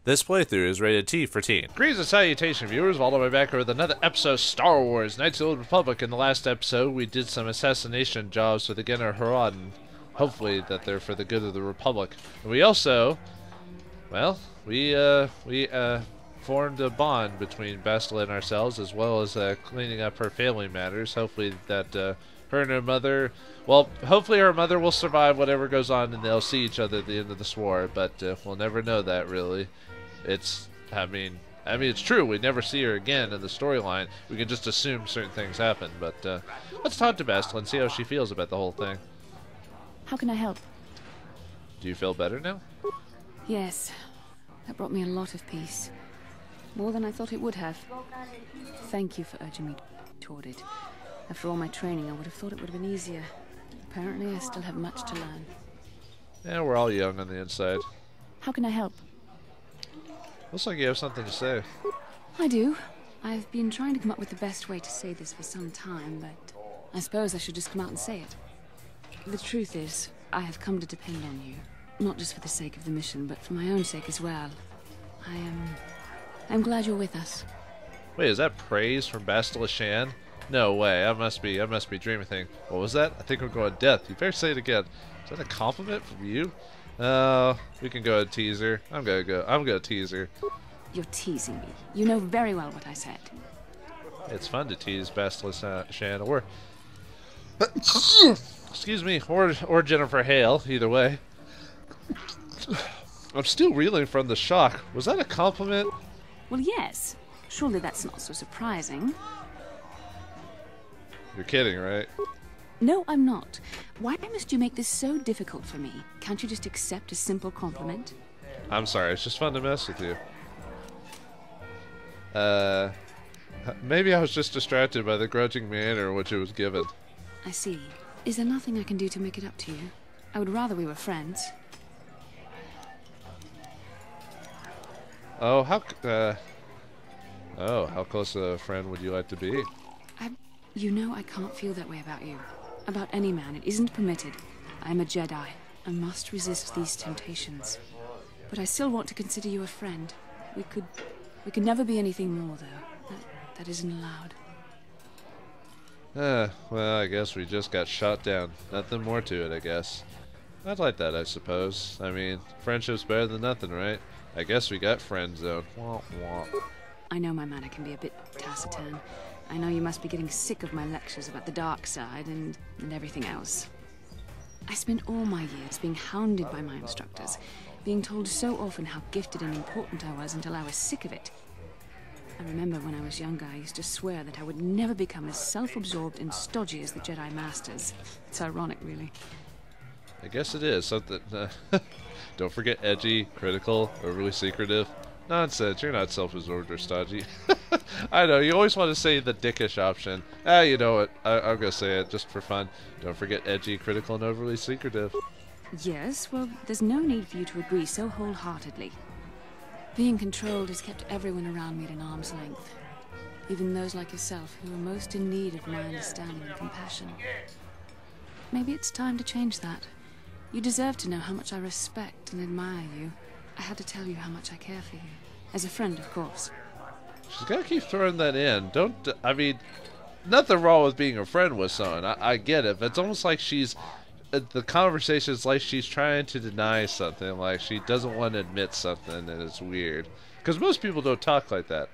This playthrough is rated T for teen. Greetings and salutations, viewers. Vauldemare back here with another episode of Star Wars Knights of the Old Republic. In the last episode, we did some assassination jobs for the Genner Harad, and hopefully that they're for the good of the Republic. And we also, well, we formed a bond between Bastila and ourselves, as well as cleaning up her family matters. Hopefully that her and her mother, well, hopefully her mother will survive whatever goes on, and they'll see each other at the end of this war. But we'll never know that, really. I mean, it's true. We never see her again in the storyline. We can just assume certain things happen. But let's talk to Bastila and see how she feels about the whole thing. How can I help? Do you feel better now? Yes. That brought me a lot of peace. More than I thought it would have. Thank you for urging me toward it. After all my training, I would have thought it would have been easier. Apparently, I still have much to learn. Yeah, we're all young on the inside. How can I help? Looks like you have something to say. I do. I've been trying to come up with the best way to say this for some time, but I suppose I should just come out and say it. The truth is, I have come to depend on you. Not just for the sake of the mission, but for my own sake as well. I'm glad you're with us. Wait, is that praise from Bastila Shan? No way. I must be dreaming thing. What was that? I think we're going death. You better say it again. Is that a compliment from you? We can go ahead and tease her. I'm gonna tease her. You're teasing me. You know very well what I said. It's fun to tease Bastila Shan or excuse me, or Jennifer Hale, either way. I'm still reeling from the shock. Was that a compliment? Well, yes. Surely that's not so surprising. You're kidding, right? No, I'm not. Why must you make this so difficult for me? Can't you just accept a simple compliment? I'm sorry, it's just fun to mess with you. Maybe I was just distracted by the grudging manner in which it was given. I see. Is there nothing I can do to make it up to you? I would rather we were friends. Oh, how close a friend would you like to be? You know I can't feel that way about you. About any man. It isn't permitted. I am a Jedi. I must resist these temptations. But I still want to consider you a friend. We could never be anything more, though. That isn't allowed. Well, I guess we just got shot down. Nothing more to it, I guess. I'd like that, I suppose. I mean, friendship's better than nothing, right? I guess we got friend zone. Womp womp. I know my manner can be a bit taciturn. I know you must be getting sick of my lectures about the dark side and everything else. I spent all my years being hounded by my instructors, being told so often how gifted and important I was until I was sick of it. I remember when I was younger, I used to swear that I would never become as self-absorbed and stodgy as the Jedi Masters. It's ironic, really. I guess it is something. Don't forget edgy, critical, overly secretive. Nonsense, you're not self-absorbed or stodgy. I know, you always want to say the dickish option. You know what, I'm gonna say it just for fun. Don't forget edgy, critical, and overly secretive. Yes, well, there's no need for you to agree so wholeheartedly. Being controlled has kept everyone around me at an arm's length. Even those like yourself who are most in need of my understanding and compassion. Maybe it's time to change that. You deserve to know how much I respect and admire you. I had to tell you how much I care for you. As a friend, of course. She's gotta keep throwing that in. I mean, nothing wrong with being a friend with someone. I get it, but it's almost like the conversation is like she's trying to deny something, like she doesn't want to admit something, and it's weird. Because most people don't talk like that.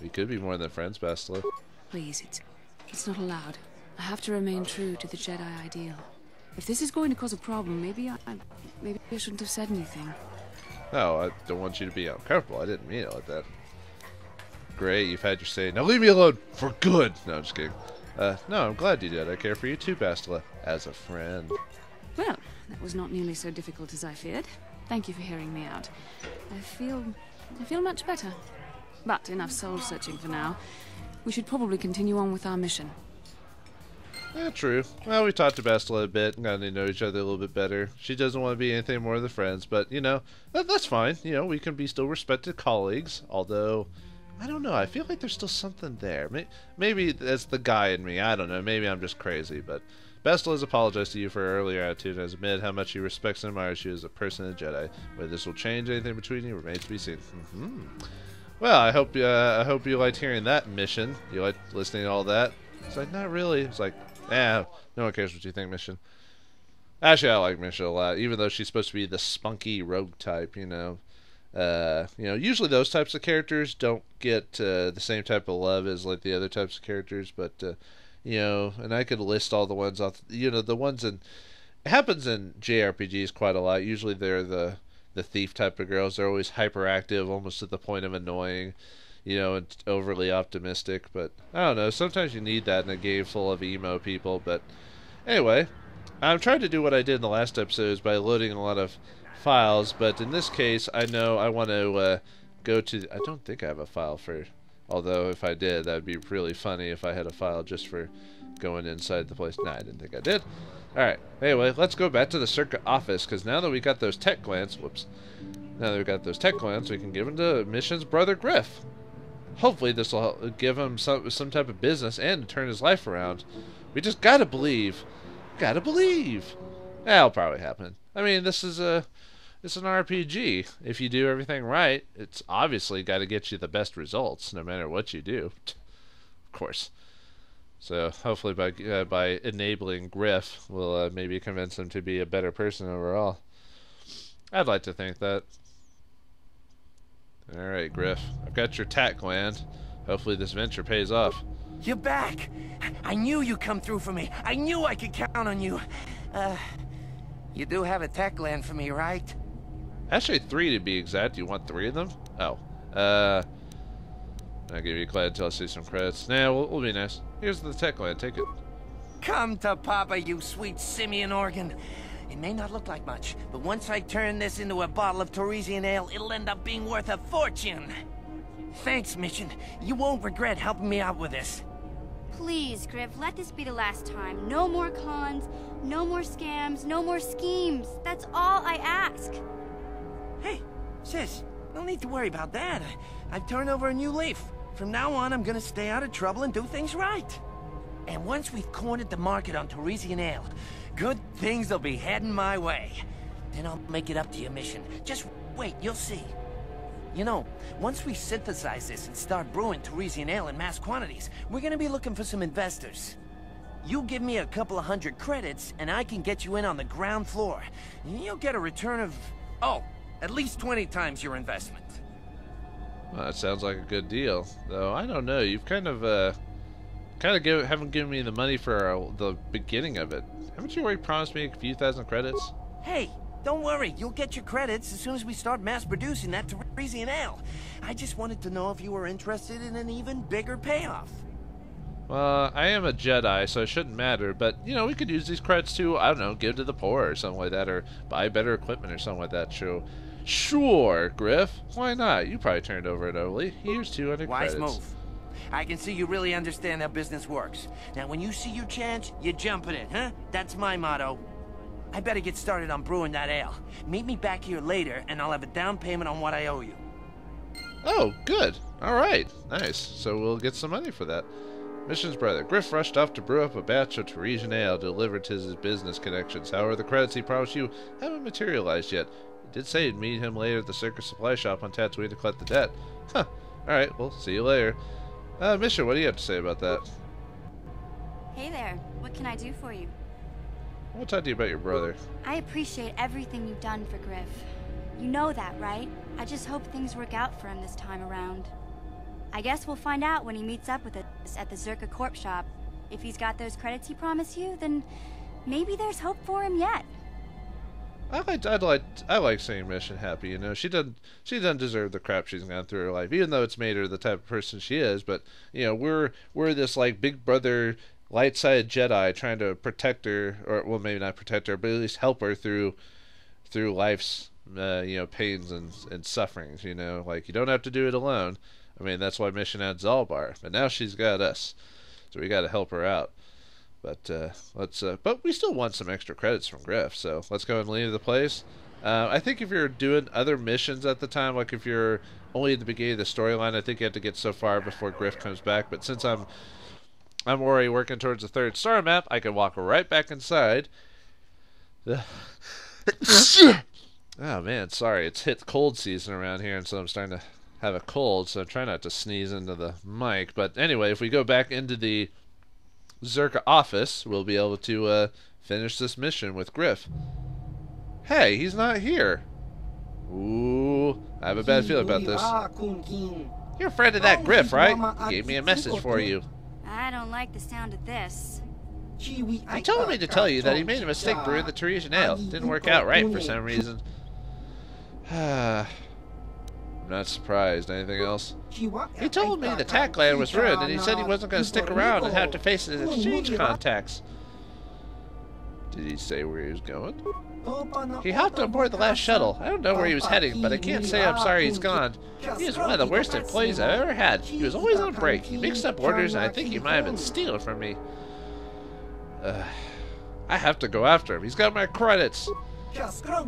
We could be more than friends, Bastila. Please, it's not allowed. I have to remain true to the Jedi ideal. If this is going to cause a problem, maybe I shouldn't have said anything. No, I don't want you to be uncomfortable. I didn't mean it like that. Great, you've had your say. Now leave me alone for good. No, I'm just kidding. No, I'm glad you did. I care for you too, Bastila, as a friend. Well, that was not nearly so difficult as I feared. Thank you for hearing me out. I feel much better. But enough soul-searching for now. We should probably continue on with our mission. Yeah, true. Well, we talked to Bastila a bit and got to know each other a little bit better. She doesn't want to be anything more than friends, but, you know, that's fine. You know, we can be still respected colleagues, although, I don't know, I feel like there's still something there. Maybe that's the guy in me, I don't know, maybe I'm just crazy, but Best Liz apologized to you for her earlier attitude and has admitted how much he respects and admires you as a person and a Jedi. Whether this will change anything between you remains to be seen. Well, I hope you liked hearing that mission. You liked listening to all that. It's like, not really. It's like, no one cares what you think, Mission. Actually, I like Mission a lot, even though she's supposed to be the spunky rogue type, you know. Usually those types of characters don't get the same type of love as like the other types of characters, but and I could list all the ones off. The ones in it happens in JRPGs quite a lot. Usually they're the thief type of girls. They're always hyperactive, almost to the point of annoying, and overly optimistic. But I don't know. Sometimes you need that in a game full of emo people. But anyway, I'm trying to do what I did in the last episodes by loading a lot of files, but in this case I know I want to go to I don't think I have a file for, although if I did that would be really funny if I had a file just for going inside the place. Nah, I didn't think I did. Alright, anyway, let's go back to the circuit office, because now that we got those tech glands, now that we got those tech glands, we can give them to Mission's brother Griff. Hopefully this will give him some type of business and turn his life around. We just gotta believe. That'll probably happen. I mean, it's an RPG. If you do everything right, it's obviously got to get you the best results, no matter what you do. Of course. So hopefully by enabling Griff, we'll maybe convince him to be a better person overall. I'd like to think that. All right, Griff. I've got your tack gland. Hopefully this venture pays off. You're back. I knew you'd come through for me. I knew I could count on you. You do have a tech gland for me, right? Actually, 3 to be exact. You want 3 of them? Oh. I'll give you a credit until I see some credits. Nah, we'll be nice. Here's the tech gland. Take it. Come to Papa, you sweet simian organ. It may not look like much, but once I turn this into a bottle of Torresian ale, it'll end up being worth a fortune. Thanks, Mission. You won't regret helping me out with this. Please, Griff, let this be the last time. No more cons, no more scams, no more schemes. That's all I ask. Hey, sis, no need to worry about that. I've turned over a new leaf. From now on, I'm gonna stay out of trouble and do things right. And once we've cornered the market on Torresian ale, good things will be heading my way. Then I'll make it up to you, Mission. Just wait, you'll see. You know, once we synthesize this and start brewing Torresian ale in mass quantities, we're gonna be looking for some investors. You give me a couple of 100 credits, and I can get you in on the ground floor. You'll get a return of, at least 20 times your investment. Well, that sounds like a good deal. Though, I don't know. You've haven't given me the money for the beginning of it. Haven't you already promised me a few thousand credits? Hey, don't worry. You'll get your credits as soon as we start mass producing that Torresian ale. I just wanted to know if you were interested in an even bigger payoff. Well, I am a Jedi, so it shouldn't matter, but, we could use these credits to, I don't know, give to the poor or something like that, or buy better equipment or something like that. Sure, Griff. Why not? You probably turned over it early. Here's 200 Wise credits. move. I can see you really understand how business works. Now, when you see your chance, you jump at it, huh? That's my motto. I better get started on brewing that ale. Meet me back here later, and I'll have a down payment on what I owe you. Oh, good. All right. Nice. So we'll get some money for that. Mission's brother. Griff rushed off to brew up a batch of Torresian ale delivered to his business connections. However, the credits he promised you haven't materialized yet. He did say he'd meet him later at the circus supply shop on Tatooine to collect the debt. Huh. Alright, well, see you later. Mission, what do you have to say about that? Hey there, what can I do for you? I want to talk to you about your brother. I appreciate everything you've done for Griff. You know that, right? I just hope things work out for him this time around. I guess we'll find out when he meets up with us at the Zerka Corp shop. If he's got those credits he promised you, then maybe there's hope for him yet. I like seeing Mission happy. She doesn't deserve the crap she's gone through her life, even though it's made her the type of person she is. But we're this like big brother, light-sided Jedi trying to protect her, or well, maybe not protect her, but at least help her through life's pains and sufferings. Like, you don't have to do it alone. I mean, that's why Mission had Zalbar, but now she's got us, so we got to help her out. But but we still want some extra credits from Griff, so let's go and leave the place. I think if you're doing other missions at the time, like if you're only at the beginning of the storyline, I think you have to get so far before Griff comes back. But since I'm I'm already working towards the 3rd star map. I can walk right back inside. Oh man, sorry. It's hit cold season around here, and so I'm starting to have a cold, so try not to sneeze into the mic. But anyway, if we go back into the Zerka office, we'll be able to finish this mission with Griff. Hey, he's not here. Ooh, I have a bad feeling about this. You're a friend of that Griff, right? He gave me a message for you. I don't like the sound of this. He told me to tell you that he made a mistake brewing the Teresian ale. Didn't work out right for some reason. I'm not surprised. Anything else? He told me the tack land was ruined, and he said he wasn't going to stick around and have to face his exchange contacts. Did he say where he was going? He hopped on board the last shuttle. I don't know where he was heading, but I can't say I'm sorry he's gone. He is one of the worst employees I've ever had. He was always on break. He mixed up orders, and I think he might have been stealing from me. I have to go after him. He's got my credits.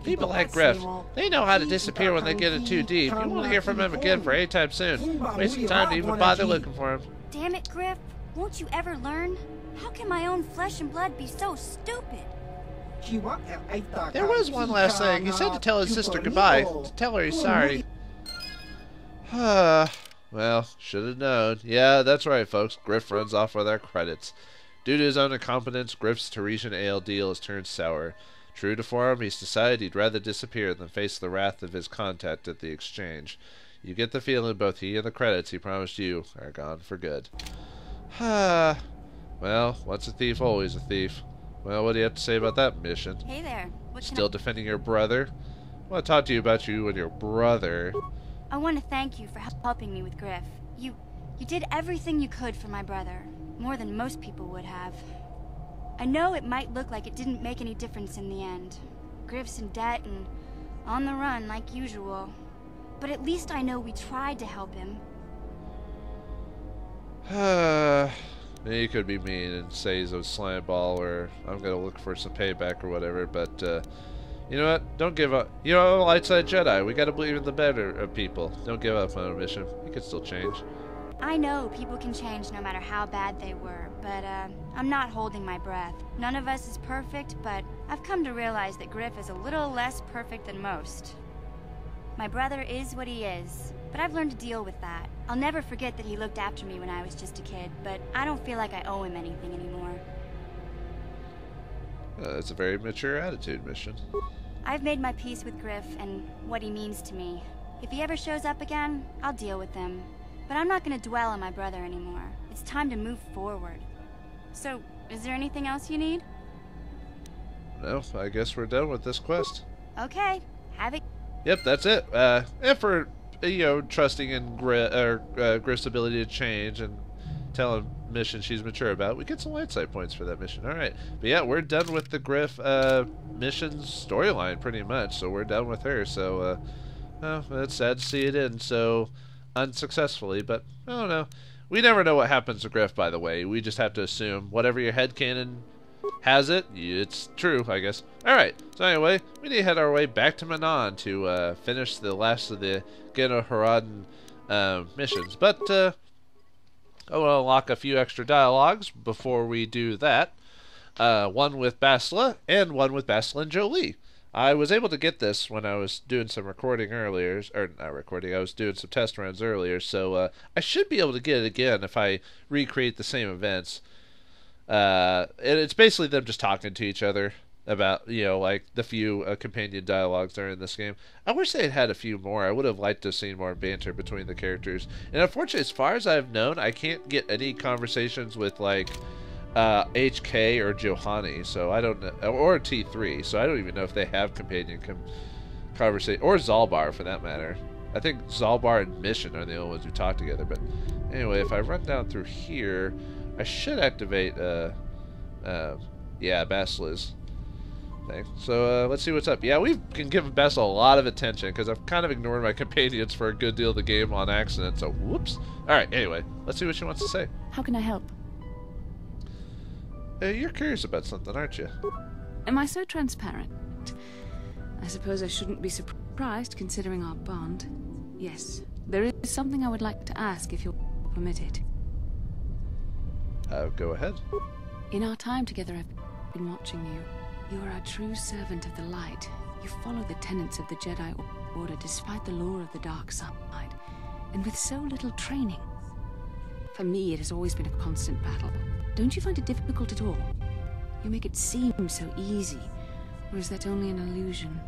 People like Griff, they know how to disappear when they get in too deep. You won't hear from him again for any time soon. Wasting time to even bother looking for him. Damn it, Griff. Won't you ever learn? How can my own flesh and blood be so stupid? There was one last thing. He said to tell his sister goodbye. To tell her he's sorry. Well, should have known. Yeah, that's right, folks. Griff runs off with our credits. Due to his own incompetence, Griff's Teresian ale deal has turned sour. True to form, he's decided he'd rather disappear than face the wrath of his contact at the exchange. You get the feeling both he and the credits he promised you are gone for good. Well, once a thief, always a thief. Well, what do you have to say about that mission? Hey there. Still defending your brother? I want to talk to you about you and your brother. I want to thank you for helping me with Griff. You did everything you could for my brother. More than most people would have. I know it might look like it didn't make any difference in the end. Griff's in debt and on the run like usual. But at least I know we tried to help him. You could be mean and say he's a slime ball, or I'm gonna look for some payback or whatever, but you know what? Don't give up. You know, light side Jedi, we gotta believe in the better of people. Don't give up on a mission. You can still change. I know people can change no matter how bad they were, but I'm not holding my breath. None of us is perfect, but I've come to realize that Griff is a little less perfect than most. My brother is what he is, but I've learned to deal with that. I'll never forget that he looked after me when I was just a kid, but I don't feel like I owe him anything anymore. That's a very mature attitude, Mission. I've made my peace with Griff and what he means to me. If he ever shows up again, I'll deal with him. But I'm not going to dwell on my brother anymore. It's time to move forward. So, is there anything else you need? No, I guess we're done with this quest. Okay, have it. Yep, that's it. And for, you know, trusting in Griff's ability to change and telling mission she's mature about, we get some light side points for that mission. Alright, but yeah, we're done with the Griff mission's storyline pretty much, so we're done with her. So, it's sad to see it end so unsuccessfully, but I don't know. We never know what happens to Griff, by the way. We just have to assume whatever your headcanon has it, it's true, I guess. Alright, so anyway, we need to head our way back to Manon to finish the last of the Geno Haradan missions. But I want to unlock a few extra dialogues before we do that. One with Bastila and one with Bastila and Jolie. I was able to get this when I was doing some recording earlier, or not recording, I was doing some test runs earlier, so I should be able to get it again if I recreate the same events. And it's basically them just talking to each other about, you know, like the few companion dialogues that are in this game. I wish they had a few more. I would have liked to have seen more banter between the characters. And unfortunately, as far as I've known, I can't get any conversations with, like, HK or Johanny, so I don't know, or T3, so I don't even know if they have companion conversation, or Zalbar for that matter. I think Zalbar and Mission are the only ones who talk together. But anyway, if I run down through here, I should activate Basila's thing. So let's see what's up. Yeah, we can give Basila a lot of attention because I've kind of ignored my companions for a good deal of the game on accident, so whoops. Alright, anyway, let's see what she wants to say. How can I help? You're curious about something, aren't you? Am I so transparent? I suppose I shouldn't be surprised considering our bond. Yes, there is something I would like to ask if you'll permit it. Go ahead. In our time together, I've been watching you. You are a true servant of the light. You follow the tenets of the Jedi Order despite the lure of the dark side, and with so little training. For me, it has always been a constant battle. Don't you find it difficult at all? You make it seem so easy, or is that only an illusion?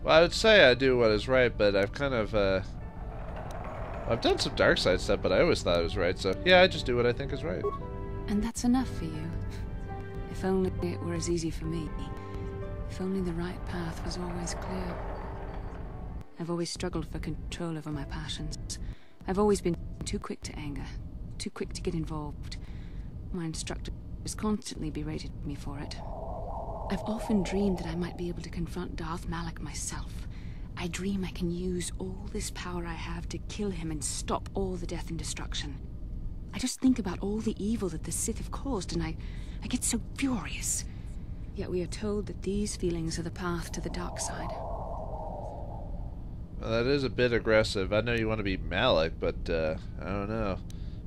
Well, I would say I do what is right, but I've kind of, I've done some dark side stuff, but I always thought it was right, so yeah, I just do what I think is right. And that's enough for you. If only it were as easy for me. If only the right path was always clear. I've always struggled for control over my passions. I've always been too quick to anger, too quick to get involved. My instructors constantly berated me for it. I've often dreamed that I might be able to confront Darth Malak myself. I dream I can use all this power I have to kill him and stop all the death and destruction. I just think about all the evil that the Sith have caused, and I get so furious. Yet we are told that these feelings are the path to the dark side. Well, that is a bit aggressive. I know you want to be Malak, but I don't know.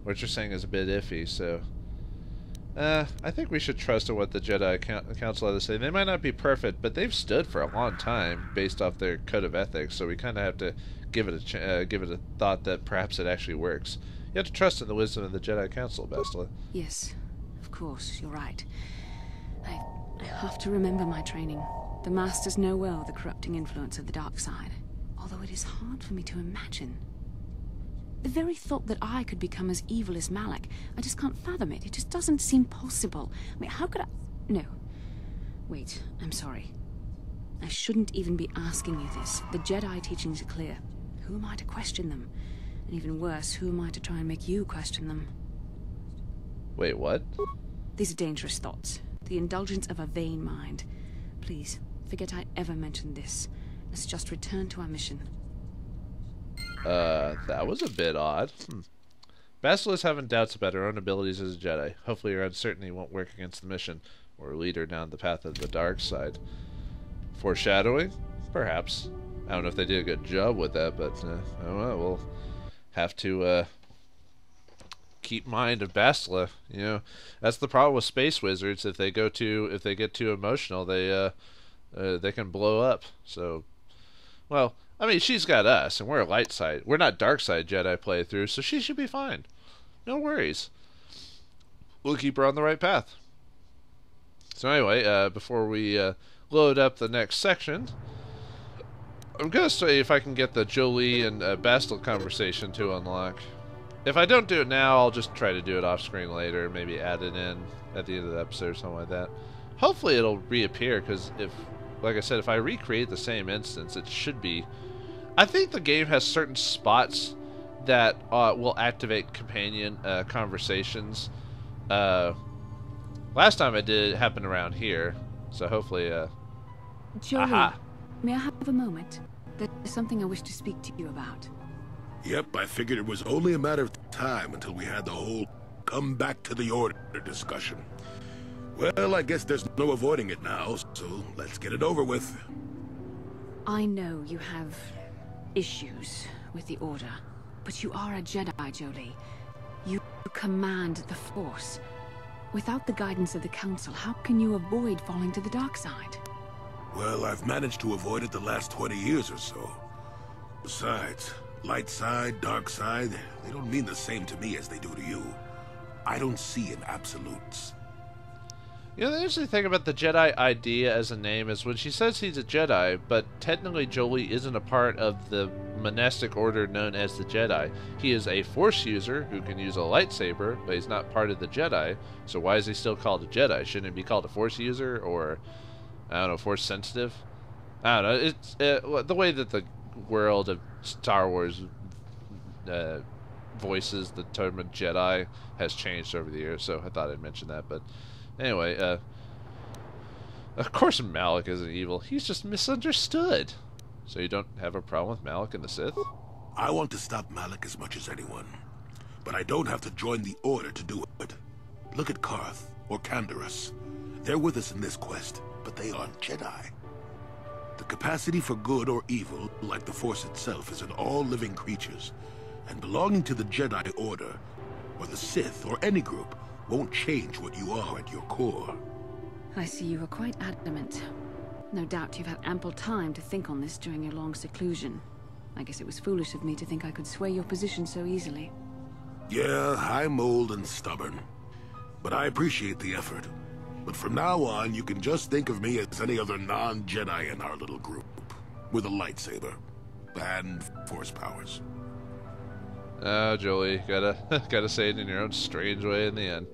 What you're saying is a bit iffy, so... I think we should trust in what the Jedi Council has to say. They might not be perfect, but they've stood for a long time based off their code of ethics, so we kind of have to give it a thought that perhaps it actually works. You have to trust in the wisdom of the Jedi Council, Bastila. Yes, of course, you're right. I have to remember my training. The Masters know well the corrupting influence of the dark side, although it is hard for me to imagine. The very thought that I could become as evil as Malak, I just can't fathom it. It just doesn't seem possible. I mean, how could I... No. Wait, I'm sorry. I shouldn't even be asking you this. The Jedi teachings are clear. Who am I to question them? And even worse, who am I to try and make you question them? Wait, what? These are dangerous thoughts. The indulgence of a vain mind. Please, forget I ever mentioned this. Let's just return to our mission. That was a bit odd. Bastila is having doubts about her own abilities as a Jedi. Hopefully her uncertainty won't work against the mission, or lead her down the path of the dark side. Foreshadowing? Perhaps. I don't know if they did a good job with that, but I don't know. We'll have to keep mind of Bastila. You know, that's the problem with space wizards. If they get too emotional, they can blow up. So, well, I mean, she's got us, and we're a light side. We're not dark side Jedi playthrough, so she should be fine. No worries. We'll keep her on the right path. So anyway, before we load up the next section, I'm going to see if I can get the Jolee and Bastila conversation to unlock. If I don't do it now, I'll just try to do it off screen later, maybe add it in at the end of the episode or something like that. Hopefully it'll reappear, because like I said, if I recreate the same instance, it should be... I think the game has certain spots that will activate companion conversations. Last time I did, it happened around here, so hopefully... Jolee, may I have a moment? There's something I wish to speak to you about. Yep, I figured it was only a matter of time until we had the whole come back to the order discussion. Well, I guess there's no avoiding it now, so let's get it over with. I know you have issues with the Order, but you are a Jedi, Jolee. You command the Force. Without the guidance of the Council, how can you avoid falling to the dark side? Well, I've managed to avoid it the last 20 years or so. Besides, light side, dark side, they don't mean the same to me as they do to you. I don't see in absolutes. You know, the interesting thing about the Jedi idea as a name is when she says he's a Jedi, but technically Jolee isn't a part of the monastic order known as the Jedi. He is a Force user who can use a lightsaber, but he's not part of the Jedi. So why is he still called a Jedi? Shouldn't it be called a Force user, or, I don't know, Force sensitive? I don't know. It's the way that the world of Star Wars voices the term Jedi has changed over the years, so I thought I'd mention that, but... Anyway, of course Malak isn't evil. He's just misunderstood. So you don't have a problem with Malak and the Sith? I want to stop Malak as much as anyone. But I don't have to join the Order to do it. Look at Karth or Canderous. They're with us in this quest, but they aren't Jedi. The capacity for good or evil, like the Force itself, is in all living creatures. And belonging to the Jedi Order, or the Sith, or any group, won't change what you are at your core. I see you were quite adamant. No doubt you've had ample time to think on this during your long seclusion. I guess it was foolish of me to think I could sway your position so easily. Yeah, I'm old and stubborn. But I appreciate the effort. But from now on, you can just think of me as any other non-Jedi in our little group. With a lightsaber. And force powers. Oh, Joey, gotta say it in your own strange way in the end.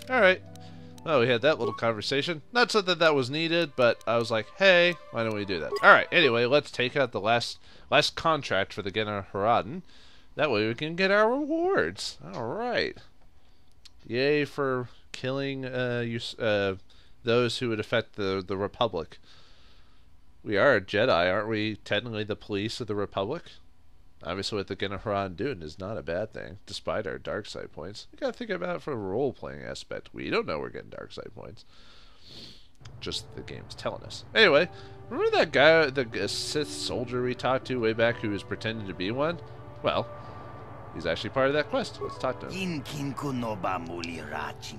Alright. Well, we had that little conversation. Not so that was needed, but I was like, hey, why don't we do that? Alright, anyway, let's take out the last contract for the Genna Haradan. That way we can get our rewards. Alright. Yay for killing those who would affect the Republic. We are a Jedi, aren't we technically the police of the Republic? Obviously what the Genna Haradan doing is not a bad thing, despite our dark side points. You gotta think about it from a role-playing aspect. We don't know we're getting dark side points. Just the game's telling us. Anyway, remember that guy, the Sith soldier we talked to way back who was pretending to be one? Well, he's actually part of that quest. Let's talk to him.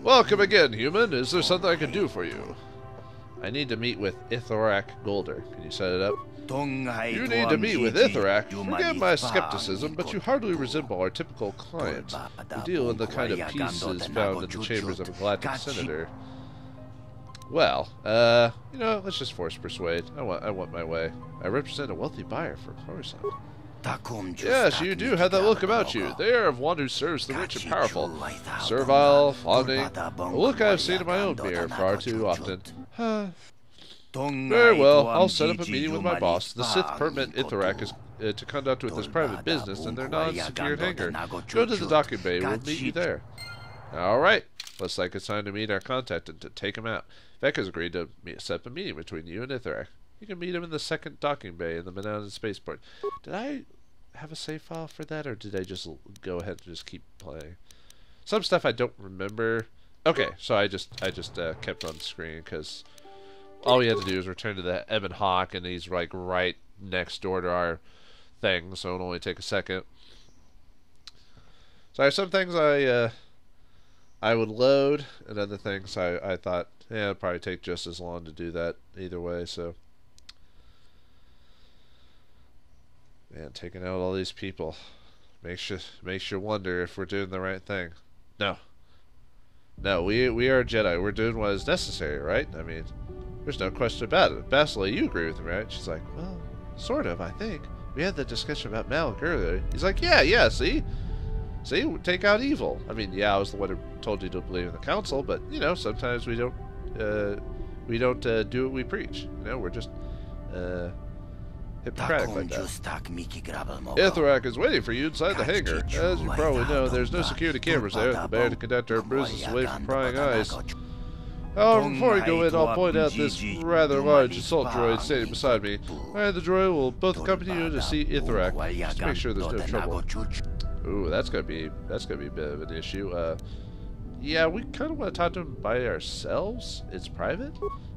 Welcome again, human. Is there something I can do for you? I need to meet with Ithorak Golder. Can you set it up? You need to meet with Ithorak. Forgive my skepticism, but you hardly resemble our typical client. You deal in the kind of pieces found in the chambers of a galactic senator. Well, you know, let's just force persuade. I want my way. I represent a wealthy buyer for Coruscant. Yes, you do have that look about you. They are of one who serves the rich and powerful. Servile, fawning, a look I have seen in my own mirror far too often. Very well, I'll set up a meeting with my boss. The Sith permit Ithorak is to conduct with his private business in their non-secured hangar. Go to the docking bay, we'll meet you there. Alright, looks like it's time to meet our contact and to take him out. Vec has agreed to set up a meeting between you and Ithorak. You can meet him in the second docking bay in the Manhattan spaceport. Did I have a save file for that, or did I just go ahead and just keep playing? Some stuff I don't remember. Okay, so I just kept on screen because all we had to do is return to the Ebon Hawk, and he's like right next door to our thing, so it'll only take a second. So there's some things I would load, and other things I thought, yeah, it'd probably take just as long to do that either way. So, man, taking out all these people makes you wonder if we're doing the right thing. No, we are Jedi. We're doing what is necessary, right? I mean, there's no question about it. Basila, you agree with me, right? She's like, well, sort of, I think. We had the discussion about Malik earlier. He's like, yeah, see? See, take out evil. I mean, yeah, I was the one who told you to believe in the council, but, you know, sometimes we don't do what we preach. You know, we're just hypocritic like that. Ithorak is waiting for you inside the hangar. As you probably know, there's no security cameras there at the bay to conduct our business away from prying eyes. However, before we go in, I'll point out this rather large assault droid standing beside me. I and the droid will both accompany you to see Ithorak, just to make sure there's no trouble. Ooh, that's gonna be a bit of an issue. Yeah, we kind of want to talk to him by ourselves. It's private.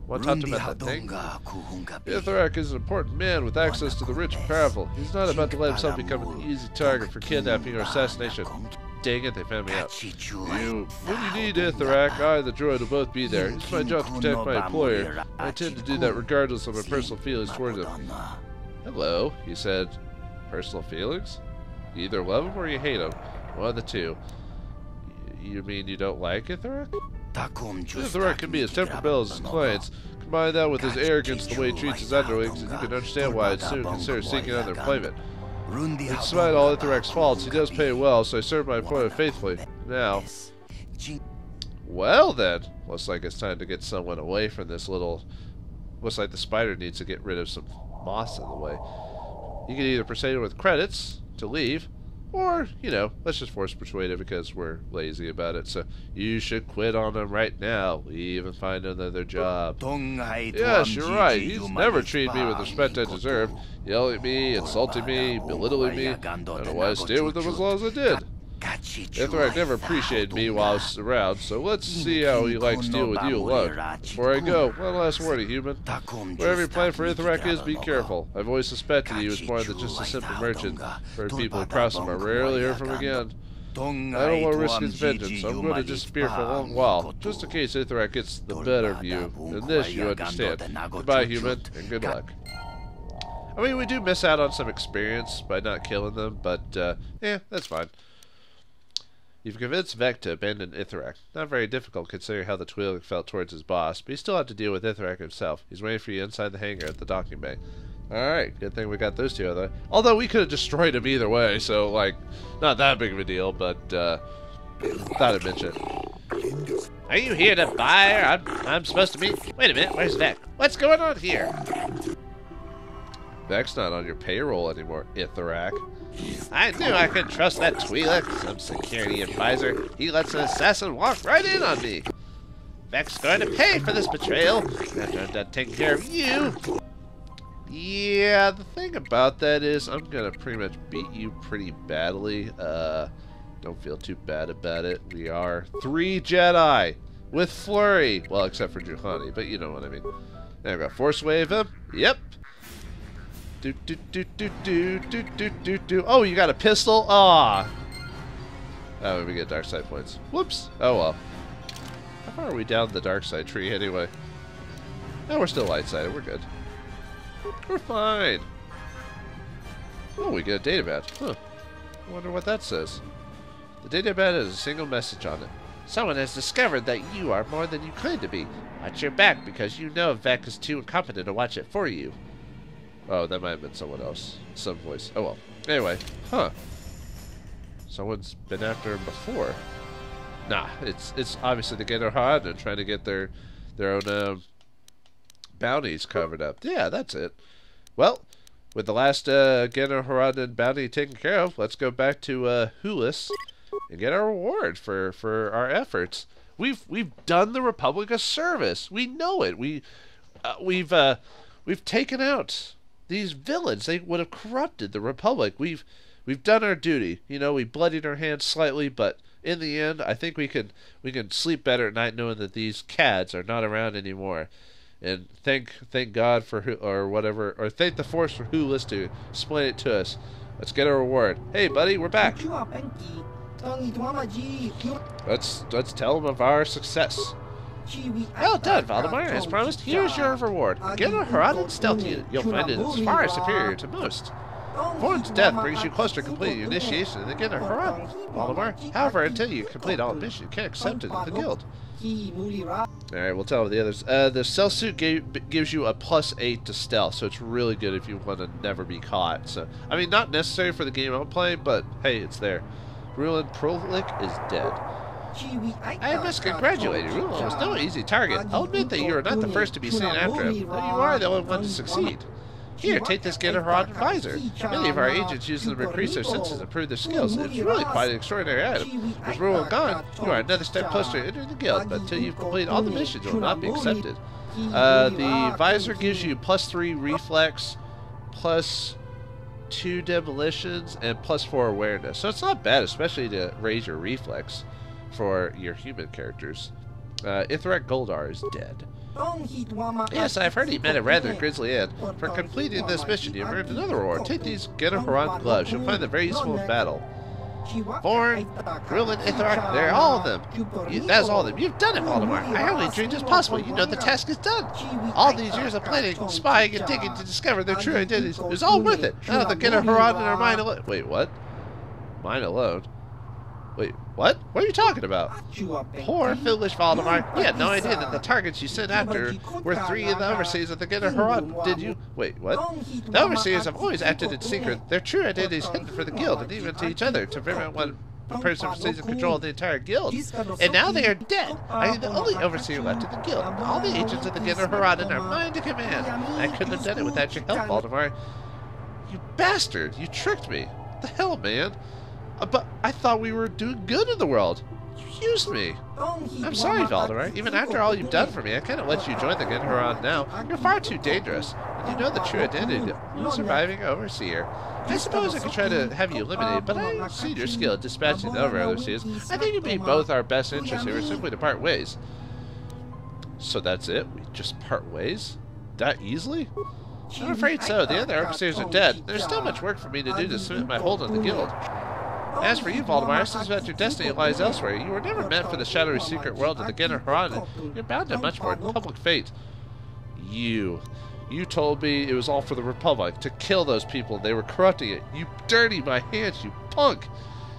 Want to talk to him at that thing? Ithorak is an important man with access to the rich and powerful. He's not about to let himself become an easy target for kidnapping or assassination. Dang it, they found me out. When you need Ithorak, I and the droid will both be there. It's my job to protect my employer. I intend to do that regardless of my personal feelings towards him. Hello, he said. Personal feelings? You either love him or you hate him. One of the two. You mean you don't like Ithorak? Ithorak can be as temperamental as his clients. Combine that with his arrogance, the way he treats his underlings, and you can understand why I'd soon consider seeking another employment. Despite all Ithorak's faults, he does pay well, so I serve my employer faithfully. Now, well then, looks like it's time to get someone away from this little... Looks like the spider needs to get rid of some moss in the way. You can either persuade him with credits to leave, or, you know, let's just force persuade it because we're lazy about it. So, you should quit on him right now. Leave and find another job. Yes, you're right. He's never treated me with the respect I deserve. Yelling at me, insulting me, belittling me. I don't know why I stayed with him as long as I did. Ithorak never appreciated me while I was around, so let's see how he likes dealing with you alone. Before I go, one last warning, human. Whatever your plan for Ithorak is, be careful. I've always suspected he was more than just a simple merchant. Heard people who cross him are rarely heard from again. don't want to risk his vengeance, so I'm going to disappear for a long while, just in case Ithrak gets the better of you. And this you understand. Goodbye, human, and good luck. I mean, we do miss out on some experience by not killing them, but, yeah, that's fine. You've convinced Vec to abandon Ithrak. Not very difficult considering how the Twi'lek felt towards his boss, but he still had to deal with Ithrak himself. He's waiting for you inside the hangar at the docking bay. Alright, good thing we got those two other. Although we could have destroyed him either way, so, like, not that big of a deal, but, thought I'd mention it. Are you here to buy, or I'm supposed to meet? Wait a minute, where's Vec? What's going on here? Vec's not on your payroll anymore, Ithrak. I knew I could trust that Twi'lek, some security advisor. He lets an assassin walk right in on me. Vec's going to pay for this betrayal after I'm done taking care of you. Yeah, the thing about that is I'm going to pretty much beat you pretty badly. Don't feel too bad about it. We are 3 Jedi with flurry. Well, except for Juhani, but you know what I mean. Now I've got Force Wave him. Yep. Oh, you got a pistol? Ah. Oh, we get dark side points. Whoops. Oh well. How far are we down the dark side tree anyway? No, we're still light sided. We're good. We're fine. Oh, we get a data badge. Huh. I wonder what that says. The data badge has a single message on it. Someone has discovered that you are more than you claim to be. Watch your back because you know Vec is too incompetent to watch it for you. Oh, that might have been someone else. Some voice. Oh well. Anyway. Huh. Someone's been after him before. Nah, it's obviously to get her hard and trying to get their own bounties covered up. Yeah, that's it. Well, with the last Genna Haradan bounty taken care of, let's go back to Hulis and get our reward for our efforts. We've done the Republic a service. We know it. We've taken out these villains. They would have corrupted the Republic. We've done our duty. You know, we bloodied our hands slightly, but in the end, I think we can sleep better at night knowing that these cads are not around anymore. And thank God for or thank the Force for Hulis to explain it to us. Let's get our reward. Hey, buddy, we're back. Let's tell them of our success. Well done, Vauldemare. As promised, here's your reward. Get a Haradan stealth unit. You'll find it is far superior to most. Vaughden's death brings you closer to completing your initiation in the Genna Haradan, Vauldemare. However, until you complete all missions, you can't accept it in the guild. Alright, we'll tell the others. The stealth suit gives you a +8 to stealth, so it's really good if you want to never be caught. So, I mean, not necessary for the game I'm playing, but hey, it's there. Ruin Prolik is dead. I must congratulate you. Ruin was no easy target. I'll admit that you are not the first to be seen after him, though you are the only one to succeed. Here, take this Genna Haradan visor. Many of our agents use them to increase their senses and improve their skills. It's really quite an extraordinary item. With Ruin gone, you are another step closer to entering the guild, but until you've completed all the missions, you will not be accepted. The visor gives you +3 reflex, +2 demolitions, and +4 awareness. So it's not bad, especially to raise your reflex for your human characters. Ithrak KotOR is dead. Yes, I've heard he met a rather grisly end. For completing this mission, you've earned another reward. Take these Genna Haradan gloves. You'll find them very useful in battle. Vorn, Grillin, Ithrak, they're all of them. That's all of them. You've done it, Vauldemare. I only dreamed it was possible. You know the task is done. All these years of planning, spying, and digging to discover their true identities is all worth it. Now the Genna Haradan in our mind alone. Wait, what? Mine alone? Wait, what? What are you talking about? Poor, foolish Vauldemare. You had no idea that the targets you sent after were 3 of the overseers of the Genna Haradan, did you? Wait, what? The overseers have always acted in secret. Their true identity is hidden for the guild and even to each other to prevent one person from seizing control of the entire guild. And now they are dead. I am the only overseer left in the guild. All the agents of the Genna Haradan are mine to command. I couldn't have done it without your help, Vauldemare. You bastard! You tricked me. What the hell, man? But I thought we were doing good in the world. You used me. I'm sorry, Vauldemare. Even after all you've done for me, I cannot let you join the Genna Haradan now. You're far too dangerous. And you know the true identity of a surviving overseer. I suppose I could try to have you eliminated, but I see your skill at dispatching the overseers. I think it'd be both our best interests here simply to part ways. So that's it? We just part ways? That easily? I'm afraid so. The other overseers are dead. There's still much work for me to do to submit my hold on the guild. As for you, Vauldemare, I suspect your destiny lies elsewhere. You were never meant for the shadowy secret world of the Galactic. You're bound to much more public fate. You told me it was all for the Republic, to kill those people. They were corrupting it. You dirty my hands, you punk.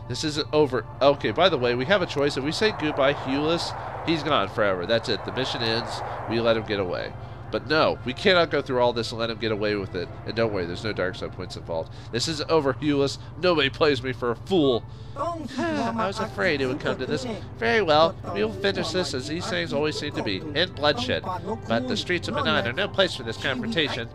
This isn't over. Okay, by the way, we have a choice. If we say goodbye, Hulis, he's gone forever. That's it. The mission ends. We let him get away. But no, we cannot go through all this and let him get away with it. And don't worry, there's no dark side points involved. This isn't over, Hulis. Nobody plays me for a fool. I was afraid it would come to this. Very well, we will finish this as these things always seem to be, in bloodshed. But the streets of Manan are no place for this confrontation.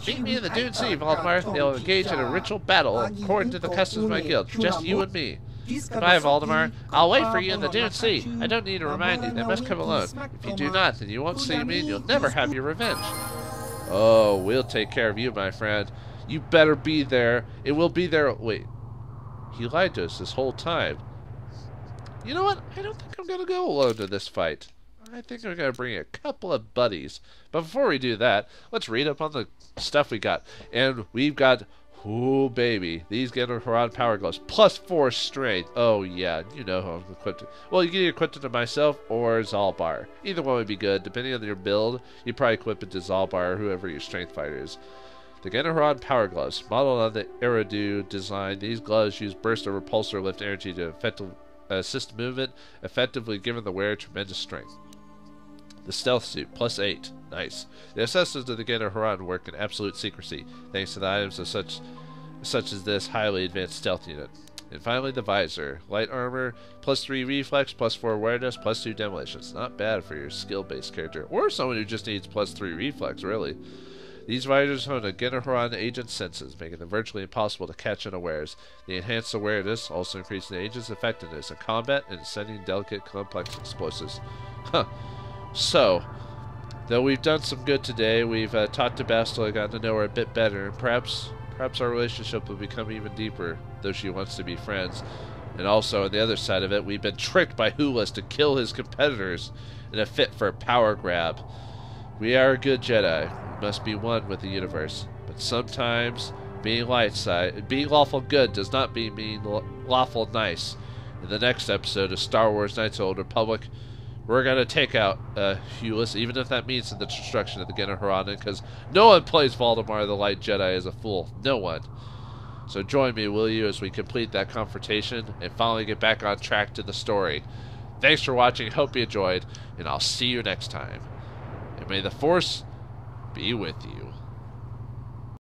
Meet me in the Dune Sea, Vauldemare. They'll engage in a ritual battle according to the customs of my guild. Just you and me. Goodbye, Vauldemare. I'll wait for you in the Dune Sea. I don't need to remind you. They must come alone. If you do not, then you won't see me and you'll never have your revenge. Oh, we'll take care of you, my friend. You better be there. It will be there. Wait. He lied to us this whole time. You know what? I don't think I'm going to go alone to this fight. I think I'm going to bring a couple of buddies. But before we do that, let's read up on the stuff we got. And we've got, oh baby, these Galactic power gloves. +4 strength. Oh yeah, you know who I'm equipped to. Well, you can either equip it to myself or Zalbar. Either one would be good. Depending on your build, you probably equip it to Zalbar or whoever your strength fighter is. The Galactic power gloves. Modeled on the Eridu design, these gloves use burst or repulsor lift energy to assist movement, effectively giving the wearer tremendous strength. The stealth suit, +8. Nice. The accessories of the Galactic work in absolute secrecy, thanks to the items of such as this highly advanced stealth unit. And finally, the visor. Light armor, +3 reflex, +4 awareness, +2 demolitions. Not bad for your skill-based character, or someone who just needs +3 reflex, really. These visors hone a Galactic agent's senses, making them virtually impossible to catch unawares. The enhanced awareness also increases the agent's effectiveness in combat and sending delicate, complex explosives. Huh. So, though we've done some good today, we've talked to Bastila, gotten to know her a bit better, and perhaps our relationship will become even deeper, though she wants to be friends. And also, on the other side of it, we've been tricked by Hulis to kill his competitors in a fit for a power grab. We are a good Jedi. We must be one with the universe. But sometimes, being lawful good does not mean lawful nice. In the next episode of Star Wars Knights of the Old Republic, we're going to take out Hulis, even if that means the destruction of the Galactic, because no one plays Vauldemare the Light Jedi as a fool. No one. So join me, will you, as we complete that confrontation and finally get back on track to the story. Thanks for watching, hope you enjoyed, and I'll see you next time. And may the Force be with you.